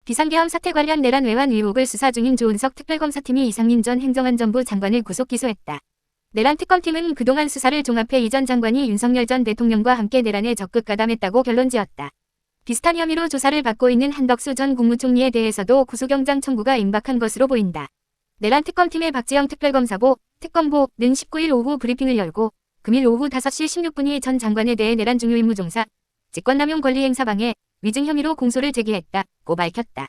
비상계엄 사태 관련 내란 외환 의혹을 수사 중인 조은석 특별검사팀이 이상민 전 행정안전부 장관을 구속 기소했다. 내란 특검팀은 그동안 수사를 종합해 이 전 장관이 윤석열 전 대통령과 함께 내란에 적극 가담했다고 결론지었다. 비슷한 혐의로 조사를 받고 있는 한덕수 전 국무총리에 대해서도 구속영장 청구가 임박한 것으로 보인다. 내란 특검팀의 박지영 특별검사보, 특검보는 19일 오후 브리핑을 열고 금일 오후 5시 16분이 전 장관에 대해 내란 중요 임무 종사, 직권남용 권리행사 방해, 위증 혐의로 공소를 제기했다고 밝혔다.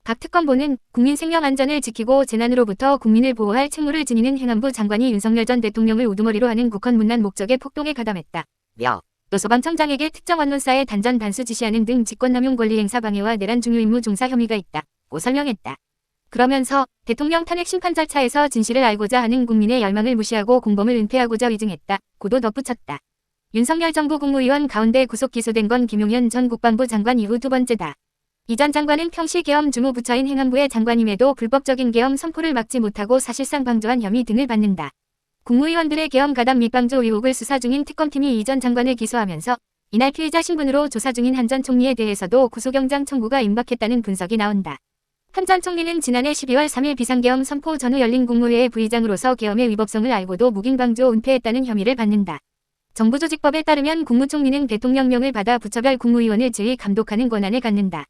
박 특검보는 국민 생명 안전을 지키고 재난으로부터 국민을 보호할 책무를 지니는 행안부 장관이 윤석열 전 대통령을 우두머리로 하는 국헌 문란 목적의 폭동에 가담했다. 또 소방청장에게 특정 언론사에 단전 단수 지시하는 등 직권남용 권리행사 방해와 내란 중요 임무 종사 혐의가 있다고 설명했다. 그러면서 대통령 탄핵 심판 절차에서 진실을 알고자 하는 국민의 열망을 무시하고 공범을 은폐하고자 위증했다고도 덧붙였다. 윤석열 정부 국무위원 가운데 구속 기소된 건 김용현 전 국방부 장관 이후 두 번째다. 이 전 장관은 평시 계엄 주무부처인 행안부의 장관임에도 불법적인 계엄 선포를 막지 못하고 사실상 방조한 혐의 등을 받는다. 국무위원들의 계엄 가담 및 방조 의혹을 수사 중인 특검팀이 이 전 장관을 기소하면서 이날 피의자 신분으로 조사 중인 한 전 총리에 대해서도 구속영장 청구가 임박했다는 분석이 나온다. 한 전 총리는 지난해 12월 3일 비상계엄 선포 전후 열린 국무회의 부의장으로서 계엄의 위법성을 알고도 무గిం방조 은폐했다는 혐의를 받는다. 정부조직법에 따르면 국무총리는 대통령령을 받아 부처별 국무위원을 지휘 감독하는 권한을 갖는다.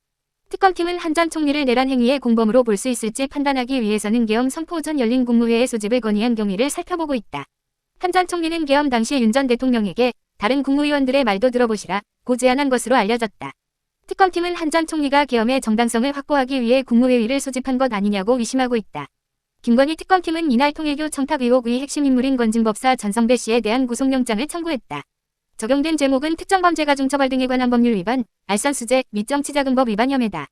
특검팀은 한 전 총리를 내란 행위의 공범으로 볼 수 있을지 판단하기 위해서는 계엄 선포 전 열린 국무회의 소집을 건의한 경위를 살펴보고 있다. 한 전 총리는 계엄 당시 윤 전 대통령에게 다른 국무위원들의 말도 들어보시라고 제안한 것으로 알려졌다. 특검팀은 한 전 총리가 계엄의 정당성을 확보하기 위해 국무회의를 소집한 것 아니냐고 의심하고 있다. 김건희 특검팀은 이날 통일교 청탁 의혹의 핵심 인물인 건진법사 전성배 씨에 대한 구속영장을 청구했다. 적용된 죄목은 특정범죄가중처벌 등에 관한 법률 위반, 알선수재 및 정치자금법 위반 혐의다.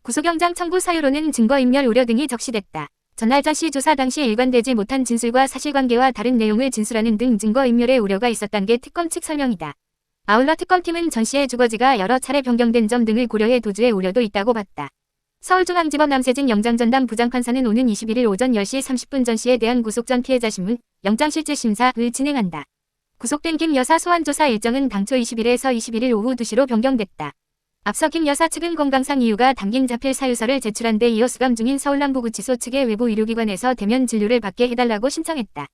구속영장 청구 사유로는 증거인멸 우려 등이 적시됐다. 전날 전 씨 조사 당시 일관되지 못한 진술과 사실관계와 다른 내용을 진술하는 등 증거인멸의 우려가 있었다는 게 특검 측 설명이다. 아울러 특검팀은 전 씨의 주거지가 여러 차례 변경된 점 등을 고려해 도주의 우려도 있다고 봤다. 서울중앙지법 남세진 영장전담 부장판사는 오는 21일 오전 10시 30분 전 씨에 대한 구속 전 피해자 신문, 영장실질심사를 진행한다. 구속된 김 여사 소환조사 일정은 당초 20일에서 21일 오후 2시로 변경됐다. 앞서 김 여사 측은 건강상 이유가 담긴 자필 사유서를 제출한 데 이어 수감 중인 서울남부구치소 측의 외부 의료기관에서 대면 진료를 받게 해달라고 신청했다.